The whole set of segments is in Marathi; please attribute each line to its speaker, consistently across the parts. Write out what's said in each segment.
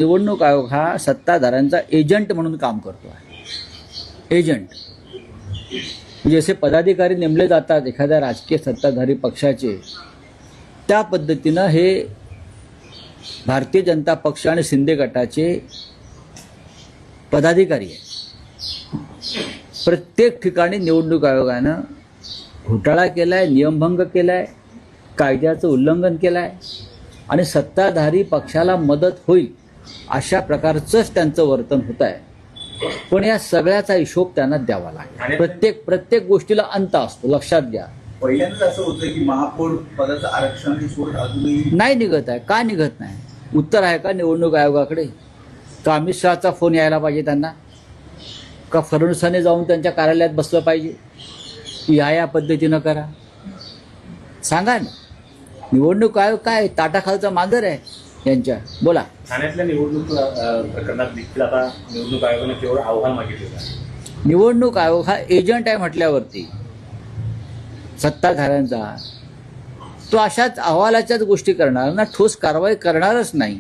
Speaker 1: निवडणूक आयोग हा सत्ताधाऱ्यांचा एजंट म्हणून काम करतो आहे. एजंट म्हणजे असे पदाधिकारी नेमले जातात एखाद्या राजकीय सत्ताधारी पक्षाचे, त्या पद्धतीनं हे भारतीय जनता पक्ष आणि शिंदे गटाचे पदाधिकारी आहे. प्रत्येक ठिकाणी निवडणूक आयोगानं घोटाळा केलाय, नियमभंग केलाय, कायद्याचं उल्लंघन केलंय आणि सत्ताधारी पक्षाला मदत होईल अशा प्रकारचंच त्यांचं वर्तन होत आहे. पण या सगळ्याचा हिशोब त्यांना द्यावा लागेल. प्रत्येक गोष्टीला अंत असतो, लक्षात घ्या.
Speaker 2: पहिल्यांदा असं होतं की महापौर पदाचं आरक्षण ही सोड अजूनही
Speaker 1: नाही निघत आहे. का निघत नाही? उत्तर आहे का निवडणूक आयोगाकडे? का अमित शहाचा फोन यायला पाहिजे त्यांना? का फडणवीसांनी जाऊन त्यांच्या कार्यालयात बसलं पाहिजे की या पद्धतीनं करा? सांगा ना. निवडणूक आयोग काय ताटाखालचा मांजर आहे यांच्या? बोला.
Speaker 3: ठाण्यातल्या निवडणूक प्रकरणात देखील आता निवडणूक आयोगाने केवळ आव्हान मागितलेलं आहे.
Speaker 1: निवडणूक आयोग हा एजंट आहे म्हटल्यावरती सत्ताधाऱ्यांचा, तो अशाच अहवालाच्याच गोष्टी करणार ना, ठोस कारवाई करणारच नाही.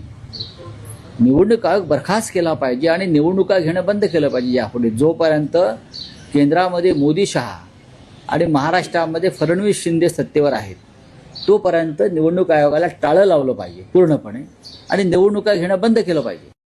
Speaker 1: निवडणूक आयोग बरखास्त केला पाहिजे आणि निवडणुका घेणं बंद केलं पाहिजे यापुढे. जोपर्यंत केंद्रामध्ये मोदी शहा आणि महाराष्ट्रामध्ये फडणवीस शिंदे सत्तेवर आहेत, तोपर्यंत निवडणूक आयोगाला टाळं लावलं पाहिजे पूर्णपणे आणि निवडणुका घेणं बंद केलं पाहिजे.